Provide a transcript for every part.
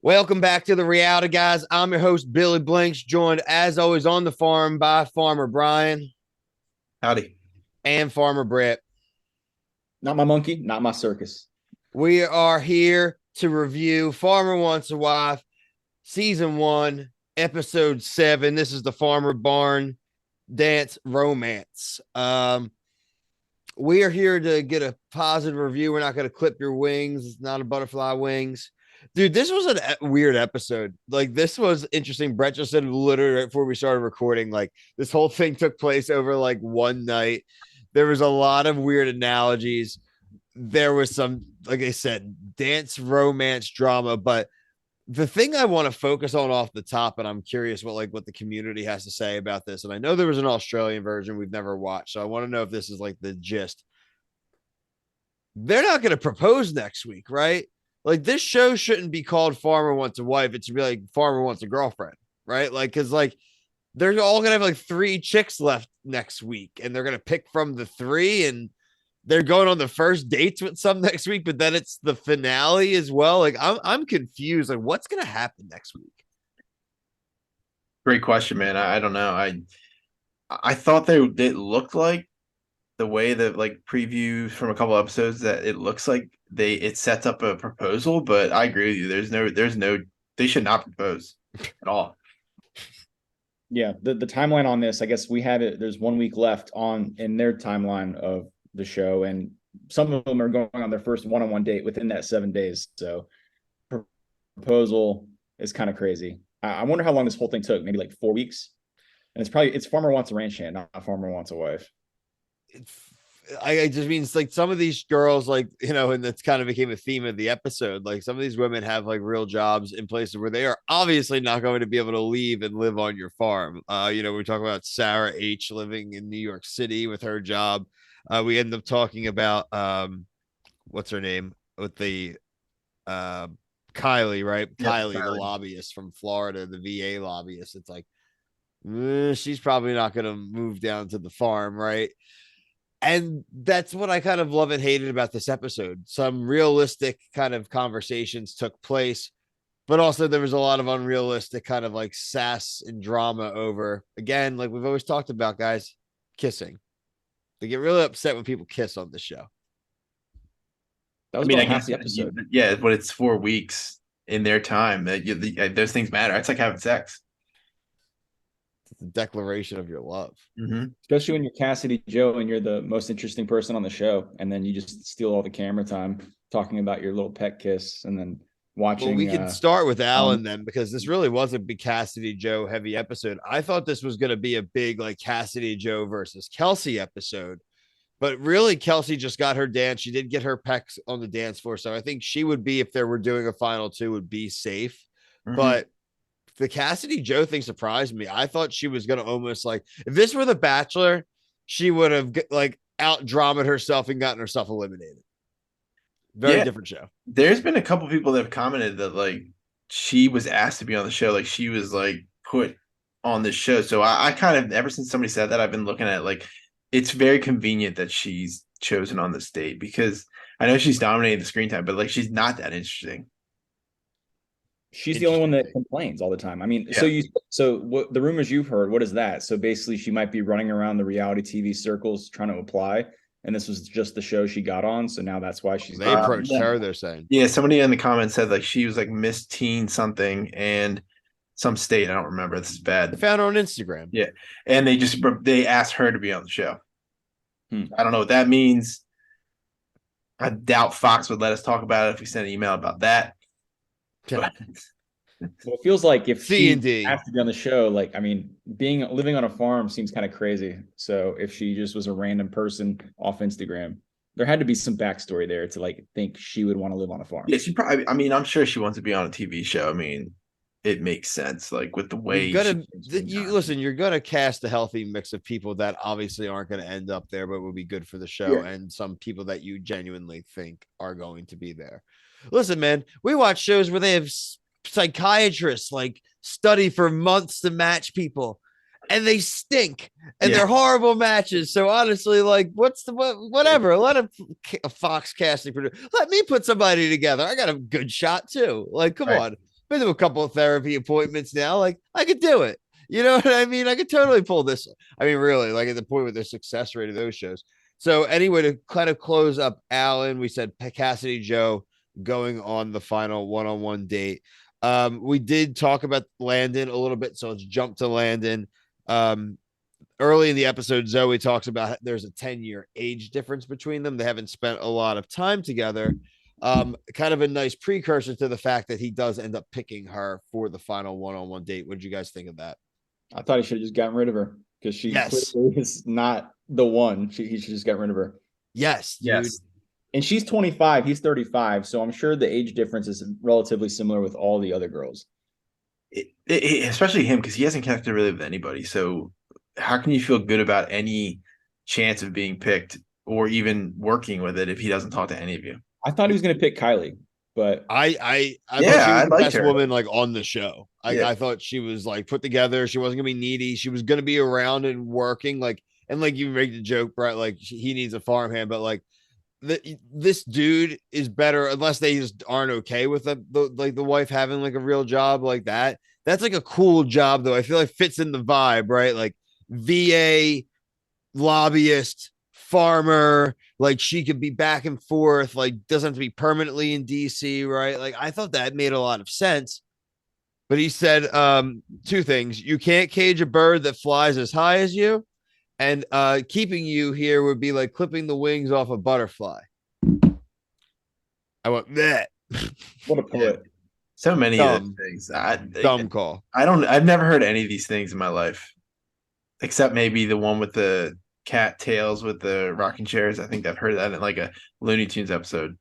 Welcome back to the Reality Guys. I'm your host, Billy Blinks, joined as always on the farm by Farmer Brian Howdy. and Farmer Brett. Not my monkey, not my circus. We are here to review Farmer Wants a Wife, Season 1, Episode 7. This is the Farmer Barn Dance Romance. We are here to get a positive review. We're not going to clip your wings. It's not a butterfly wings. Dude, this was a weird episode. Like, this was interesting. Brett just said literally right before we started recording, like, this whole thing took place over like one night. There was a lot of weird analogies. There was some, like I said, dance romance drama. But the thing I want to focus on off the top, and I'm curious what the community has to say about this. And I know there was an Australian version we've never watched. So I want to know if this is like the gist. They're not going to propose next week, right? Like, this show shouldn't be called Farmer Wants a Wife. It should be like Farmer Wants a Girlfriend, right? Like, because like they're all gonna have like three chicks left next week, and they're gonna pick from the three, and they're going on the first dates with some next week, but then it's the finale as well. Like, I'm confused. Like, what's gonna happen next week? Great question, man. I don't know. I thought it looked like the way that like previews from a couple episodes that it looks like it sets up a proposal, but I agree with you. There's no they should not propose at all. Yeah, the timeline on this, I guess we have it. There's 1 week left on in their timeline of the show, and some of them are going on their first one-on-one date within that 7 days. So proposal is kind of crazy. I wonder how long this whole thing took. Maybe like 4 weeks. And it's Farmer Wants a Ranch Hand, not Farmer Wants a Wife. I just mean it's like some of these girls, like, and that's kind of became a theme of the episode. Like, some of these women have like real jobs in places where they are obviously not going to be able to leave and live on your farm. We talk about Sarah H living in New York City with her job. We end up talking about what's her name with the uh Kylie, right? Yep, Kylie, the Kylie. lobbyist from Florida, the VA lobbyist. It's like, she's probably not going to move down to the farm, right? And that's what I kind of love and hated about this episode. Some realistic kind of conversations took place, but also there was a lot of unrealistic kind of like sass and drama over, again, like we've always talked about, guys, kissing. They get really upset when people kiss on the show. That I was mean, about I half guess the episode. yeah, but it's 4 weeks in their time that those things matter. It's like having sex. It's a declaration of your love. Mm-hmm. Especially when you're Cassidy Joe and you're the most interesting person on the show, and then you just steal all the camera time talking about your little pet kiss, and then Well, we watching. can start with Um, Alan then, because this really was a big Cassidy Joe heavy episode. I thought this was going to be a big like Cassidy Joe versus Kelsey episode, but really Kelsey just got her dance. She did get her pecs on the dance floor, so I think she would be, if there were doing a final two, would be safe. Mm-hmm. But the Cassidy Joe thing surprised me. I thought she was going to almost like, if this were The Bachelor, she would have like out dramaed herself and gotten herself eliminated. Very Yeah, different show. there's been a couple people that have commented that like she was asked to be on the show, like she was like put on the show. So I kind of ever since somebody said that, I've been looking at like it's very convenient that she's chosen on this date because I know she's dominating the screen time, but like she's not that interesting. she's the only one Interesting that thing. complains all the time. I mean, Yeah. so what the rumors you've heard, what is that? So basically she might be running around the reality TV circles trying to apply, and this was just the show she got on, so now that's why she's They getting approached Yeah. her, they're saying. Yeah, somebody in the comments said like she was like Miss Teen something and some state. I don't remember. This is I bad. found her on Instagram. Yeah. And they asked her to be on the show. Hmm. I don't know what that means. I doubt Fox would let us talk about it if we sent an email about that. But Well, it feels like if C and she D. has to be on the show, like I mean, living on a farm seems kind of crazy. So if she just was a random person off Instagram, there had to be some backstory there to like think she would want to live on a farm. yeah, she probably I mean, I'm sure she wants to be on a TV show. I mean, it makes sense, like with the You're way gonna she listen, you're gonna cast a healthy mix of people that obviously aren't gonna end up there, but will be good for the show, Yeah. and some people that you genuinely think are going to be there. Listen, man, we watch shows where they have psychiatrists like study for months to match people, and they stink, and Yeah. they're horrible matches. So honestly, like, whatever. Let a Fox casting producer let me put somebody together. I got a good shot too. Like, come Right. on. been to a couple of therapy appointments now. Like, I could do it. You know what I mean? I could totally pull this. I mean, really, like at the point with the success rate of those shows. So anyway, to kind of close up Alan, we said Cassidy Joe going on the final one-on-one date. We did talk about Landon a little bit, so let's jump to Landon. Early in the episode, Zoe talks about there's a 10-year age difference between them. They haven't spent a lot of time together. Kind of a nice precursor to the fact that he does end up picking her for the final one-on-one date. What did you guys think of that? I thought he should have just gotten rid of her because she clearly is not the one. He should just get rid of her. Yes, dude. Yes. And she's 25, he's 35, so I'm sure the age difference is relatively similar with all the other girls. Especially him, because he hasn't connected really with anybody. So how can you feel good about any chance of being picked or even working with it if he doesn't talk to any of you? I thought he was going to pick Kylie, but I thought she was the best woman like on the show. I thought she was like put together. She wasn't gonna be needy. She was gonna be around and working. Like, and like you make the joke, right? Like he needs a farmhand, but like this dude is better unless they just aren't okay with the wife having like a real job like that. That's like a cool job though. I feel like fits in the vibe, right? Like VA, lobbyist, farmer, like she could be back and forth, like doesn't have to be permanently in DC, right? Like I thought that made a lot of sense. But he said two things. You can't cage a bird that flies as high as you, and keeping you here would be like clipping the wings off a butterfly. I went that. What a poet. So many of those things. Dumb call. I've never heard any of these things in my life. Except maybe the one with the cat tails with the rocking chairs. I think I've heard that in like a Looney Tunes episode.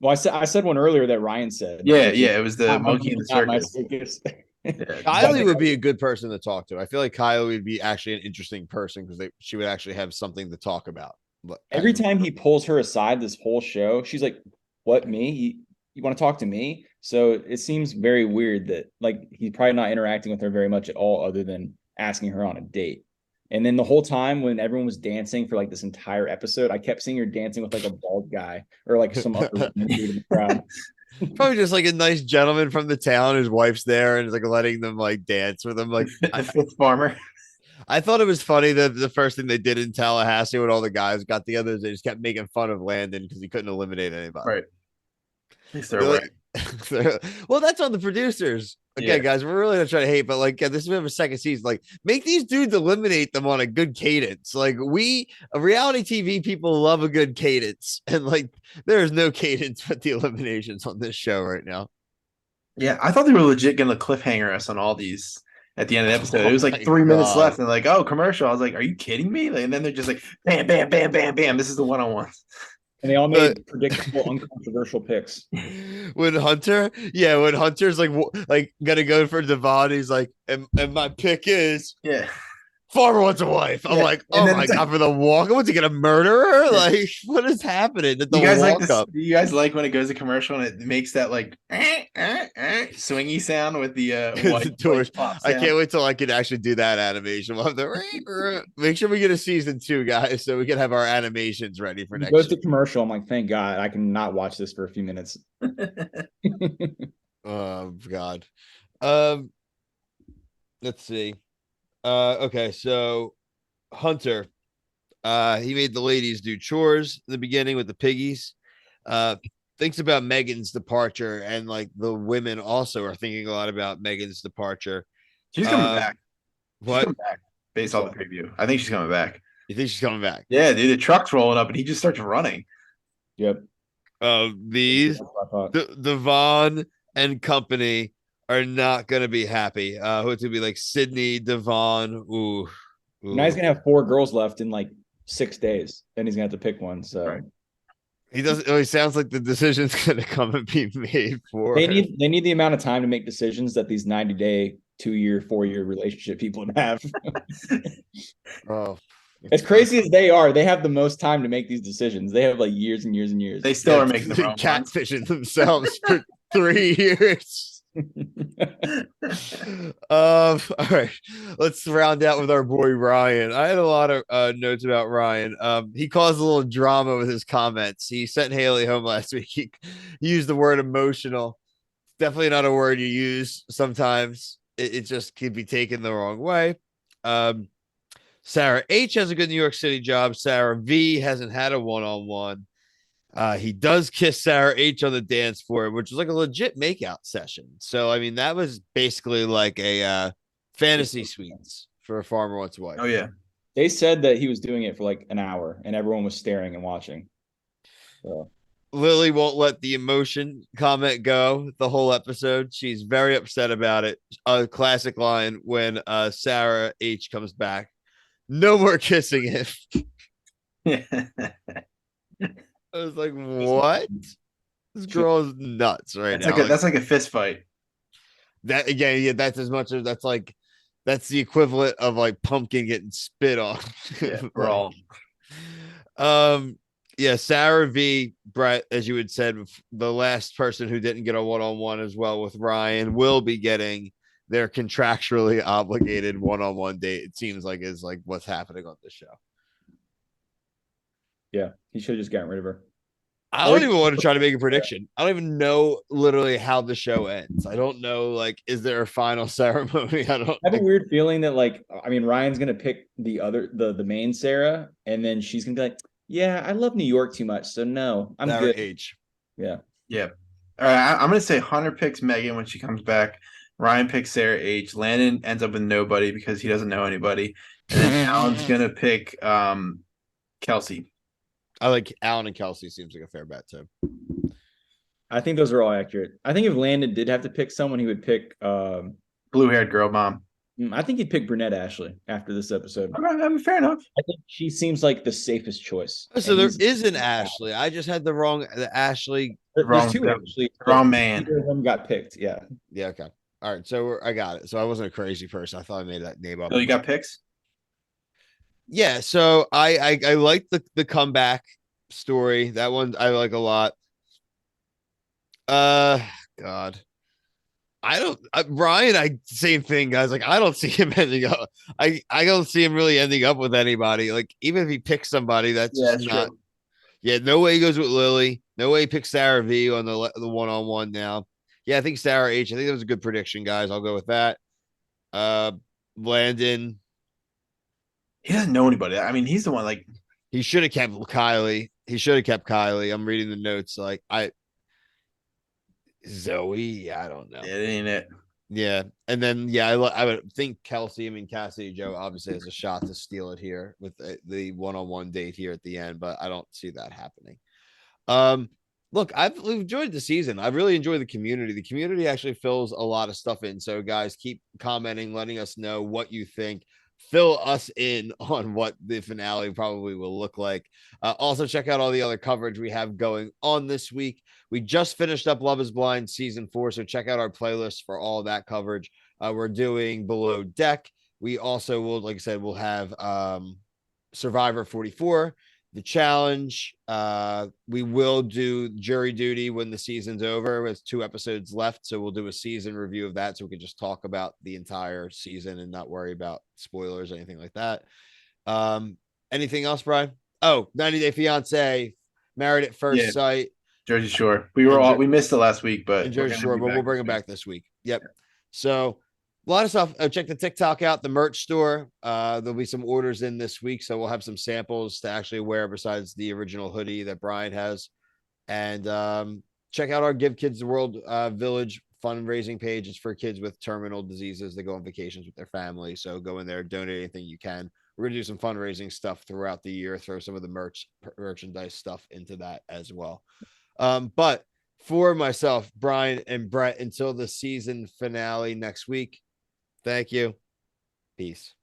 Well, I said one earlier that Ryan said. Yeah, it was the monkey in the circus. Kylie would be a good person to talk to. I feel like Kylie would be actually an interesting person because she would actually have something to talk about. But every time he pulls her aside this whole show, she's like, "What, me? You want to talk to me?" So it seems very weird that like he's probably not interacting with her very much at all, other than asking her on a date. And then the whole time when everyone was dancing for like this entire episode, I kept seeing her dancing with like a bald guy or like some other dude in the crowd. Probably just like a nice gentleman from the town whose wife's there and is like letting them like dance with him. Like the fifth farmer. I thought it was funny that the first thing they did in Tallahassee when all the guys got together is they just kept making fun of Landon because he couldn't eliminate anybody. Right. At least they're right. Well, that's on the producers. Okay, guys, we're really not trying to hate, but like, this is a second season. Like, make these dudes eliminate them on a good cadence. Like, reality TV people love a good cadence, and like, there is no cadence with the eliminations on this show right now. Yeah, I thought they were legit going to cliffhanger us on all these at the end of the episode. It was like 3 minutes left, and like, oh, commercial. I was like, are you kidding me? Like, and then they're just like, bam, bam, bam, bam, bam. This is the one-on-one. And they all made predictable, uncontroversial picks. When Hunter's like gonna go for Devon, he's like, and my pick is Farmer wants a wife. I'm like, oh my god, for the walk. What's he gonna murder her? Like, what is happening? You guys like this? You guys like when it goes to commercial and it makes that like swingy sound with the white I can't wait till I can actually do that animation. We'll have the make sure we get a season 2, guys, so we can have our animations ready for next. Goes to commercial. I'm like, thank God, I can not watch this for a few minutes. Oh God. Let's see. Okay, so Hunter, he made the ladies do chores in the beginning with the piggies. Thinks about Megan's departure, and like the women also are thinking a lot about Megan's departure. She's coming back. What? She's coming back, based on the preview. I think she's coming back. You think she's coming back? Yeah, dude, the truck's rolling up and he just starts running. Yep. Devon and company are not going to be happy. Who's going to be like Sydney, Devon? Ooh. Now he's going to have 4 girls left in like 6 days. Then he's going to have to pick one. So right. He doesn't. He sounds like the decision's going to come and be made for. They need the amount of time to make decisions that these 90-day, 2-year, 4-year relationship people have. Oh, as crazy as they are, they have the most time to make these decisions. They have like years and years and years. They still are making the catfishing themselves for 3 years. All right, let's round out with our boy Ryan. I had a lot of notes about Ryan. He caused a little drama with his comments. He sent Haley home last week. He used the word emotional. definitely not a word you use sometimes. It just can be taken the wrong way. Um, Sarah H has a good New York City job. Sarah V hasn't had a one-on-one. He does kiss Sarah H on the dance floor, which was like a legit makeout session. So I mean, that was basically like a fantasy suites for a farmer wants a wife. Oh yeah. They said that he was doing it for like an hour and everyone was staring and watching. So Lily won't let the emotion comment go the whole episode. She's very upset about it. A classic line when Sarah H comes back. No more kissing him. I was like, what? This girl is nuts right That's now. like that's like a fist fight. That again, yeah, that's as much as that's the equivalent of like pumpkin getting spit on. Yeah, Like, yeah, Sarah V, Brett, as you had said, the last person who didn't get a one-on-one as well with Ryan will be getting their contractually obligated one-on-one date. It seems like is like what's happening on this show. yeah, he should have just gotten rid of her. I don't even want to try to make a prediction. I don't even know literally how the show ends. I don't know, like, is there a final ceremony? I have a weird feeling that, like, I mean, Ryan's gonna pick the main Sarah, and then she's gonna be like, yeah, I love New York too much, so no, I'm Sarah good. H. Yeah. Yeah. All right. I'm gonna say Hunter picks Megan when she comes back. Ryan picks Sarah H. Landon ends up with nobody because he doesn't know anybody. And then Alan's gonna pick Kelsey. I like Alan and Kelsey seems like a fair bet too. I think those are all accurate. I think if Landon did have to pick someone, he would pick Blue-haired girl mom. I think he'd pick Brunette Ashley after this episode. Okay, I mean, fair enough. I think she seems like the safest choice. So there is an Ashley. I just had the wrong Ashley. There's two Ashley. Wrong man. Either of them got picked. Yeah. Yeah. Okay. All right. So I got it. So I wasn't a crazy person. I thought I made that name up. So you got picks? Yeah. So I like the comeback story. That one I like a lot. God. I don't Ryan, same thing, guys. Like, I don't see him ending up. I don't see him really ending up with anybody. Like, even if he picks somebody, that's just not. True. Yeah, no way he goes with Lily. No way he picks Sarah V on the one-on-one now. Yeah, I think Sarah H. I think that was a good prediction, guys. I'll go with that. Landon. He doesn't know anybody. I mean, he's the one, like, he should have kept Kylie. He should have kept Kylie. I'm reading the notes. Like, Zoe, I don't know. It ain't it. Yeah, and then yeah, I would think Kelsey. I mean, Cassidy Joe obviously has a shot to steal it here with the one-on-one date here at the end, but I don't see that happening. Look, I've enjoyed the season. I really enjoy the community. The community actually fills a lot of stuff in. So guys, keep commenting, letting us know what you think. Fill us in on what the finale probably will look like. Also, check out all the other coverage we have going on this week. We just finished up Love is Blind season 4, so check out our playlist for all of that coverage. We're doing Below Deck. We also will, like I said, we'll have Survivor 44, The Challenge. We will do Jury Duty when the season's over with 2 episodes left, so we'll do a season review of that so we can just talk about the entire season and not worry about spoilers or anything like that. Anything else, Brian? Oh, 90 Day Fiance, Married at First Sight. Jersey Shore. We missed it last week, but Jersey Shore, but we'll bring them back this week. Yep. So a lot of stuff. Check the TikTok out, the merch store. There'll be some orders in this week, so we'll have some samples to actually wear besides the original hoodie that Brian has. And check out our Give Kids the World Village fundraising page. It's for kids with terminal diseases that go on vacations with their family. So go in there, donate anything you can. We're gonna do some fundraising stuff throughout the year. Throw some of the merchandise stuff into that as well. But for myself, Brian and Brett, until the season finale next week, thank you. Peace.